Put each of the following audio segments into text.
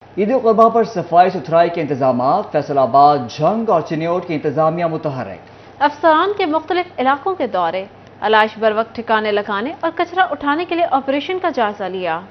ईद उल अजहा पर सफाई सुथराई के इंतजाम, फैसलाबाद, झंग और चिन्योट की इंतजामिया मुतहर्रिक। अफसरान के मुख्तलिफ इलाकों के दौरे, अलाइश बर वक्त ठिकाने लगाने और कचरा उठाने के लिए ऑपरेशन का जायजा लिया।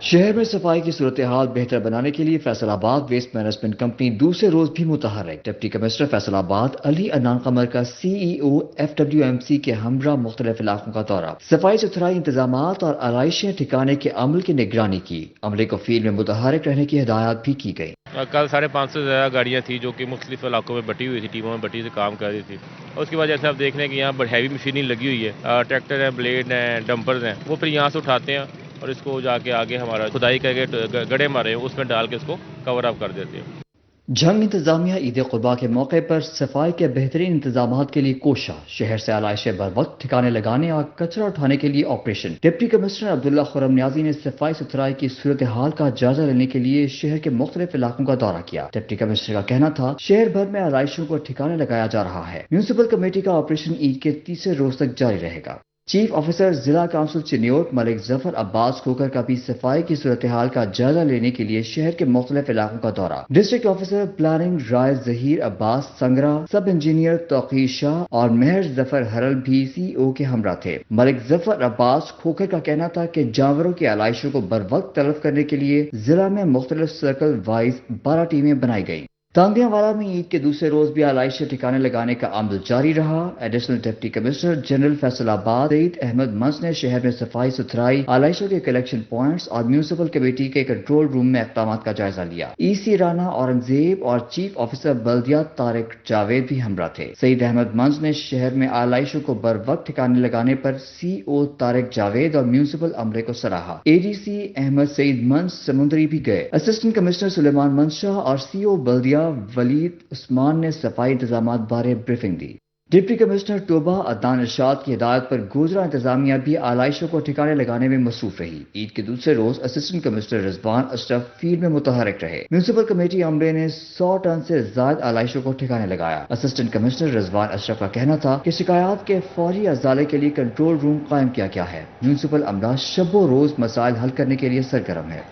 शहर में सफाई की सूरत हाल बेहतर बनाने के लिए फैसलाबाद वेस्ट मैनेजमेंट कंपनी दूसरे रोज भी मुतहर्रिक। डिप्टी कमिश्नर फैसलाबाद अली अदनान कमर का CEO FWMC के हमरा मुख्तलिफ इलाकों का दौरा, सफाई सुथराई इंतजाम और आलाइशें ठिकाने के अमल की निगरानी की। अमले को फील्ड में मुतहर्रिक रहने की हिदायत भी की गई। कल 550 से ज़्यादा गाड़ियाँ थी जो कि मुख्तलिफ इलाकों में बटी हुई थी, टीमों में बटी से काम कर रही थी। और उसके बाद जैसे आप देख रहे हैं कि यहाँ पर हैवी मशीनरी लगी हुई है, ट्रैक्टर हैं, ब्लेड हैं, डंपर्स हैं, वो फिर यहाँ से उठाते हैं और इसको जाके आगे हमारा खुदाई करके गड्ढे मारे हैं उसमें डाल के इसको कवर अप कर देते हैं। झंग इंतजामिया ईद कुर्बा के मौके पर सफाई के बेहतरीन इंतजाम के लिए कोशा, शहर से आलाइशें बर वक्त ठिकाने लगाने और कचरा उठाने के लिए operation. Deputy commissioner Abdullah Khurram Niazi ने सफाई सुथराई की सूरत हाल का जायजा लेने के लिए शहर के मुख्तलिफ इलाकों का दौरा किया। डिप्टी कमिश्नर का कहना था शहर भर में आलाइशों को ठिकाने लगाया जा रहा है। म्यूनिसिपल कमेटी का ऑपरेशन ईद के तीसरे रोज तक जारी रहेगा। चीफ ऑफिसर जिला काउंसिल चिन्योट मलिक जफर अब्बास खोकर का भी सफाई की सूरत हाल का जायजा लेने के लिए शहर के मुख्तलिफ इलाकों का दौरा। डिस्ट्रिक्ट ऑफिसर प्लानिंग राय जहीर अब्बास संगरा, सब इंजीनियर तौकीर शाह और मेहर जफर हरल भी CEO के हमरा थे। मलिक जफर अब्बास खोकर का कहना था कि जानवरों की आलाइशों को बर वक्त तलब करने के लिए जिला में मुख्तलिफ सर्कल वाइज 12 टीमें बनाई गई। तांदियावाला में ईद के दूसरे रोज भी आलाइशें ठिकाने लगाने का अमल जारी रहा। Additional deputy commissioner general Faisalabad Saeed Ahmed मंस ने शहर में सफाई सुथराई, आलाइशों के कलेक्शन पॉइंट्स और म्यूनिसिपल कमेटी के कंट्रोल रूम में इक़दाम का जायजा लिया। EC राना औरंगजेब और चीफ ऑफिसर बल्दिया तारिक जावेद भी हमरा थे। सईद अहमद मंस ने शहर में आलाइशों को बर वक्त ठिकाने लगाने पर CO तारिक जावेद और म्यूनिसिपल अमले को सराहा। ADC अहमद सईद मंस समुद्री भी गए। असिस्टेंट कमिश्नर सुलेमान मंशाह और CO बल्दिया वलीद उस्मान ने सफाई इंतजामात बारे ब्रीफिंग दी। डिप्टी कमिश्नर तोबा अदनान इरशाद की हिदायत पर गुजरा इंतजामिया भी आलाइशों को ठिकाने लगाने में मसरूफ रही। ईद के दूसरे रोज assistant commissioner Rizwan Ashraf field में मुतहर्रिक रहे। म्यूनिसिपल कमेटी अमले ने 100 टन से ज्यादा आलाइशों को ठिकाने लगाया। असिस्टेंट कमिश्नर रिजवान अशरफ का कहना था कि शिकायत के फौरी अजाले के लिए कंट्रोल रूम कायम किया गया है। म्यूनिसिपल अमला शबो रोज मसाइल हल करने के लिए सरगर्म है।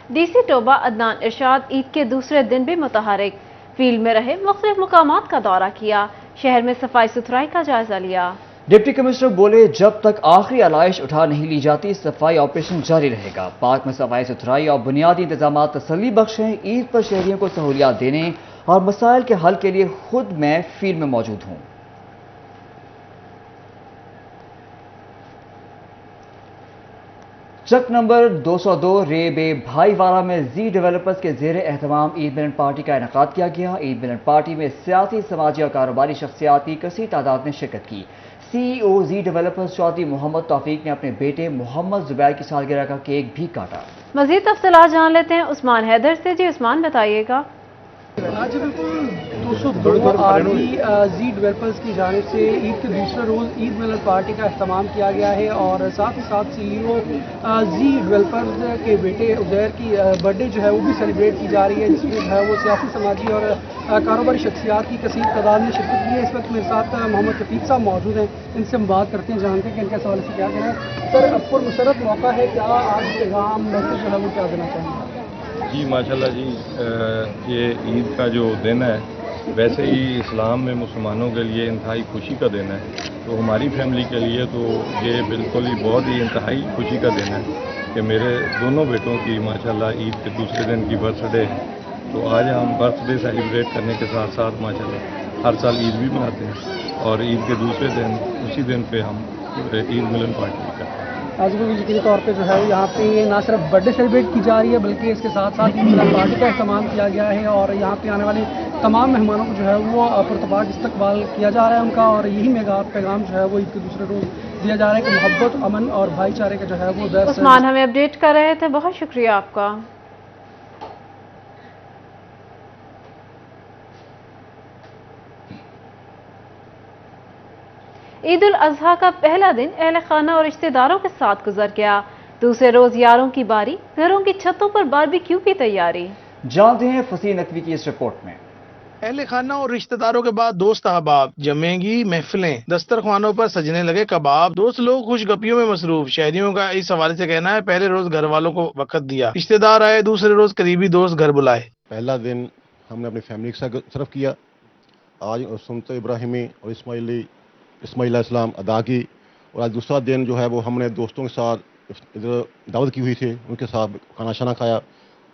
DC टोबा अदनान इरशाद ईद के दूसरे दिन भी मुतहर्रिक, फील्ड में रहे, मुख्तलिफ मुकामात का दौरा किया, शहर में सफाई सुथराई का जायजा लिया। डिप्टी कमिश्नर बोले जब तक आखिरी आलाइश उठा नहीं ली जाती सफाई ऑपरेशन जारी रहेगा। पार्क में सफाई सुथराई और बुनियादी इंतजाम तसल्ली बख्श हैं। ईद पर शहरियों को सहूलियात देने और मसाइल के हल के लिए खुद मैं फील्ड में मौजूद हूँ। चक नंबर 202 रेबे भाईवाला में जी डेवलपर्स के जेर एहतमाम ईद मिलन पार्टी का इनेकाद किया गया। ईद मिलन पार्टी में सियासी, समाजी और कारोबारी शख्सियात की कसीर तादाद ने शिरकत की। CEO जी डेवलपर्स चौधरी मोहम्मद तौफीक ने अपने बेटे मोहम्मद जुबैर की सालगिरह का केक भी काटा। मजीद तफसीलात जान लेते हैं उस्मान हैदर से। जी उस्मान, बताइएगा। आज बिल्कुल 202 आरबी जी डेवलपर्स की जानिब से ईद के दूसरे रोज़ ईद मिलन पार्टी का अहतमाम किया गया है और साथ ही साथ CEO जी डेवलपर्स के बेटे उज़ैर की बर्थडे जो है वो भी सेलिब्रेट की जा रही है, जिसमें जो है वो सियासी, समाजी और कारोबारी शख्सियात की कसीर तादाद में शिरकत की है। इस वक्त मेरे साथ मोहम्मद रफीक साहब मौजूद हैं, इनसे हम बात करते हैं, जानते हैं कि इनके सवाल से क्या कहना है। सर, पुरमसरत मौका है, क्या आज पैगाम मैसेज जो है वो क्या देना चाहेंगे? जी माशाल्लाह जी, ये ईद का जो दिन है वैसे ही इस्लाम में मुसलमानों के लिए इंतहाई खुशी का दिन है, तो हमारी फैमिली के लिए तो ये बिल्कुल ही बहुत ही इंतहाई खुशी का दिन है कि मेरे दोनों बेटों की माशाल्लाह ईद के दूसरे दिन की बर्थडे है। तो आज हम बर्थडे सेलिब्रेट करने के साथ साथ माशाल्लाह हर साल ईद भी मनाते हैं और ईद के दूसरे दिन उसी दिन पे हम ईद मिलन पार्टी करते हैं। आज भी यकीनी तौर पे जो है यहाँ पे ना सिर्फ बर्थडे सेलिब्रेट की जा रही है बल्कि इसके साथ साथ ईद मिलन पार्टी का इस्तेमाल किया गया है और यहाँ पे आने वाले तमाम मेहमानों को जो है वो पुरतपाक इस्तकबाल किया जा रहा है उनका, और यही पैगाम जो है वो ईद के दूसरे रोज दिया जा रहा है कि मोहब्बत, अमन और भाईचारे का जो है वो दर्स। उस्मान हमें अपडेट कर रहे थे, बहुत शुक्रिया आपका। ईद उल अजहा का पहला दिन अहले खाना और रिश्तेदारों के साथ गुजर गया। दूसरे रोज यारों की बारी, घरों की छतों पर बारबेक्यू की तैयारी। जानते हैं फसीह नकवी की इस रिपोर्ट में। اہل خانہ اور رشتہ داروں کے بعد دوست احباب، جمیں گی محفلیں، دسترخوانوں پر سجنے لگے کباب، دوست لوگ خوش گپیوں میں مصروف۔ شہریوں کا اس حوالے سے کہنا ہے پہلے روز گھر والوں کو وقت دیا، رشتہ دار آئے، دوسرے روز قریبی دوست گھر بلائے۔ پہلا دن ہم نے اپنی فیملی کے ساتھ صرف کیا، آج سنت ابراہیمی اور اسماعیل علیہ السلام ادا کی، اور آج دوسرا دن جو ہے وہ ہم نے دوستوں کے ساتھ ادھر دعوت کی ہوئی تھی، ان کے ساتھ کھانا شانا کھایا۔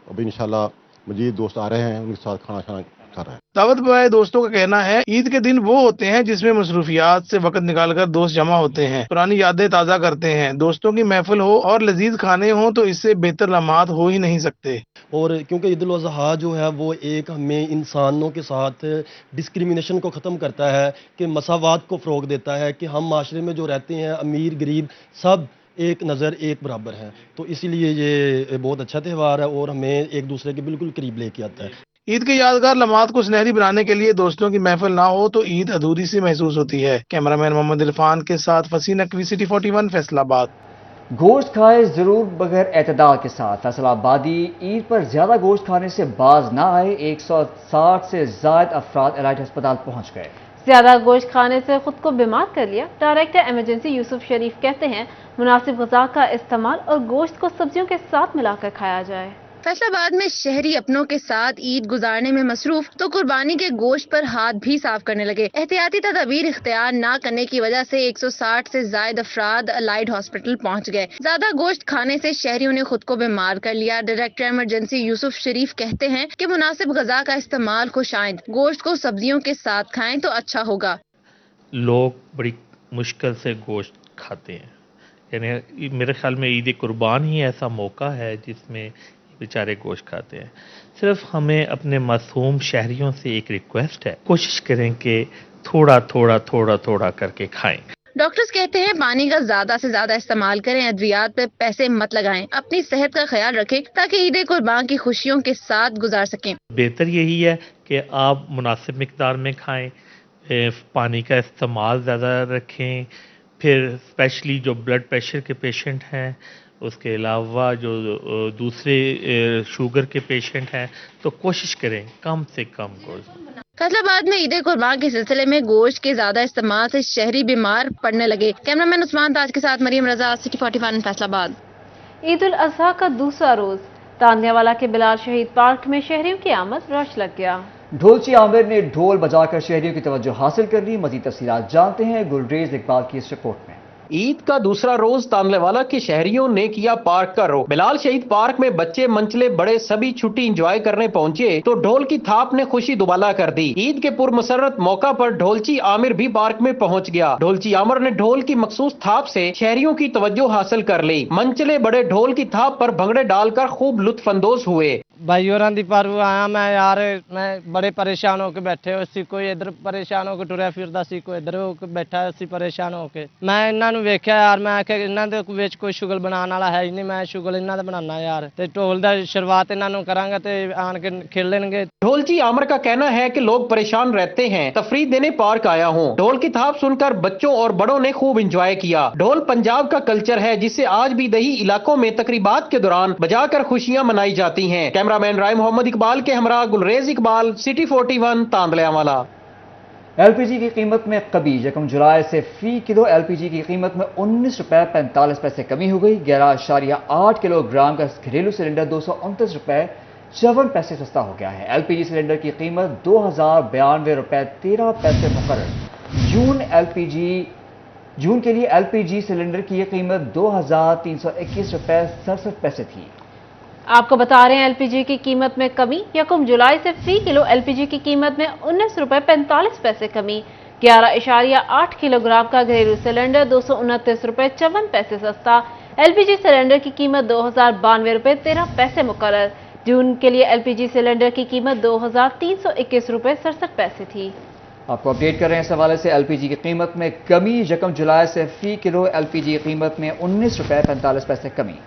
ابھی انشاءاللہ مزید دوست آ رہے ہیں، ان کے ساتھ کھانا شانا کھا رہے ہیں۔ دعوت پائے دوستوں کا کہنا ہے عید کے دن وہ ہوتے ہیں جس میں مصروفیات سے وقت نکال کر دوست جمع ہوتے ہیں، پرانی یادیں تازہ کرتے ہیں، دوستوں کی محفل ہو اور لذیذ کھانے ہوں تو اس سے بہتر لمحات ہو ہی نہیں سکتے۔ اور کیونکہ عید الاضحیٰ جو ہے وہ ایک ہمیں انسانوں کے ساتھ ڈسکریمنیشن کو ختم کرتا ہے، کہ مساوات کو فروغ دیتا ہے، کہ ہم معاشرے میں جو رہتے ہیں امیر غریب سب ایک نظر ایک برابر ہیں، تو اسی لیے یہ بہت اچھا تہوار ہے اور ہمیں ایک دوسرے کے بالکل قریب لے کے آتا ہے۔ عید کے یادگار لمحات کو سنہری بنانے کے لیے دوستوں کی محفل نہ ہو تو عید ادھوری سی محسوس ہوتی ہے۔ کیمرہ مین محمد عرفان کے ساتھ فصیح نقوی، سٹی 41 فیصل آباد۔ گوشت کھائے ضرور بغیر اعتدال کے ساتھ۔ فیصل آبادی عید پر زیادہ گوشت کھانے سے باز نہ آئے، 160 سے زائد افراد الائٹ ہسپتال پہنچ گئے۔ زیادہ گوشت کھانے سے خود کو بیمار کر لیا۔ ڈائریکٹر ایمرجنسی یوسف شریف کہتے ہیں مناسب غذا کا استعمال اور گوشت کو سبزیوں کے ساتھ ملا کر کھایا جائے۔ فیصل آباد میں شہری اپنوں کے ساتھ عید گزارنے میں مصروف تو قربانی کے گوشت پر ہاتھ بھی صاف کرنے لگے۔ احتیاطی تدابیر اختیار نہ کرنے کی وجہ سے 160 سے زائد افراد الائٹ ہاسپٹل پہنچ گئے۔ زیادہ گوشت کھانے سے شہریوں نے خود کو بیمار کر لیا۔ ڈائریکٹر ایمرجنسی یوسف شریف کہتے ہیں کہ مناسب غذا کا استعمال خوش آئند، گوشت کو سبزیوں کے ساتھ کھائیں تو اچھا ہوگا۔ لوگ بڑی مشکل سے گوشت کھاتے ہیں، یعنی میرے خیال میں عید قربان ہی ایسا موقع ہے جس میں بیچارے گوشت کھاتے ہیں۔ صرف ہمیں اپنے معصوم شہریوں سے ایک ریکویسٹ ہے، کوشش کریں کہ تھوڑا تھوڑا تھوڑا تھوڑا کر کے کھائیں۔ ڈاکٹرز کہتے ہیں پانی کا زیادہ سے زیادہ استعمال کریں، ادویات پہ پیسے مت لگائیں، اپنی صحت کا خیال رکھیں تاکہ عید قربان کی خوشیوں کے ساتھ گزار سکیں۔ بہتر یہی ہے کہ آپ مناسب مقدار میں کھائیں، پانی کا استعمال زیادہ رکھیں، پھر اسپیشلی جو بلڈ پریشر کے پیشنٹ ہیں، اس کے علاوہ جو دوسرے شوگر کے پیشنٹ ہیں، تو کوشش کریں کم سے کم گوشت۔ فیصل آباد میں عید قربان کے سلسلے میں گوشت کے زیادہ استعمال سے شہری بیمار پڑنے لگے۔ کیمرہ مین عثمان تاج کے ساتھ مریم رضا، سٹی 41 فیصل آباد۔ عید الاضحیٰ کا دوسرا روز تانیہ والا کے بلال شہید پارک میں شہریوں کی آمد رش لگ گیا۔ ڈھولچی عامر نے ڈھول بجا کر شہریوں کی توجہ حاصل کر لی۔ مزید تفصیلات جانتے ہیں گلریز اقبال کی اس رپورٹ میں۔ عید کا دوسرا روز تانلے والا کے شہریوں نے کیا پارک کا رخ۔ بلال شہید پارک میں بچے منچلے بڑے سبھی چھٹی انجوائے کرنے پہنچے تو ڈھول کی تھاپ نے خوشی دوبالا کر دی۔ عید کے پرمسرت موقع پر ڈھولچی عامر بھی پارک میں پہنچ گیا۔ ڈھولچی عامر نے ڈھول کی مخصوص تھاپ سے شہریوں کی توجہ حاصل کر لی۔ منچلے بڑے ڈھول کی تھاپ پر بھنگڑے ڈال کر خوب لطف اندوز ہوئے۔ بھائی اور دی پرو آیا میں یار، میں بڑے پریشان ہو کے بیٹھے ہو سی، کوئی ادھر پریشان ہو کے ٹریا پھردا سی، کوئی ادھر ہو کے بیٹھا سی پریشان ہو کے۔ میں انہاں نوں ویکھیا یار، میں کہ انہاں دے وچ کوئی شغل بنان والا ہے ہی نہیں، میں شغل انہاں دا بنانا یار، تے ڈھول دا شروعات انہاں نوں کراں گا تے آن کے کھیلن گے۔ ڈھولچی عامر کا کہنا ہے کہ لوگ پریشان رہتے ہیں، تفریح دینے پارک آیا ہوں۔ ڈھول کی تھاپ سن کر بچوں اور بڑوں نے خوب انجوائے کیا۔ ڈھول پنجاب کا کلچر ہے جسے آج بھی دیہی علاقوں میں تقریبات کے دوران بجا کر خوشیاں منائی جاتی ہیں۔ کیمرہ مین رائے محمد اقبال کے ہمراہ گلریز اقبال، سٹی 41 تاندلیاں والا۔ ایل پی جی کی قیمت میں کمی، 1 جولائی سے فی کلو ایل پی جی کی قیمت میں 19 روپے 45 پیسے کمی ہو گئی۔ 11.8 کلو گرام کا گھریلو سلنڈر 229 روپے 54 پیسے سستا ہو گیا ہے۔ ایل پی جی سلنڈر کی قیمت 2092 روپے 13 پیسے مقرر۔ جون کے لیے ایل پی جی سلنڈر کی یہ قیمت 2321 روپے 67 پیسے تھی۔ آپ کو بتا رہے ہیں ایل پی جی کی قیمت میں کمی، 1 جولائی سے فی کلو ایل پی جی کی قیمت میں 19 روپے 45 پیسے کمی۔ 11.8 کلو گرام کا گھریلو سلنڈر 229 روپے 54 پیسے سستا۔ ایل پی جی سلنڈر کی قیمت 2092 روپے 13 پیسے مقرر۔ جون کے لیے ایل پی جی سلنڈر کی قیمت 2321 روپے 67 پیسے تھی۔ آپ کو اپڈیٹ کر رہے ہیں اس حوالے سے ایل پی جی کی قیمت میں کمی، 1 جولائی سے فی کلو ایل پی جی کی قیمت میں 19 روپے 45 پیسے کمی۔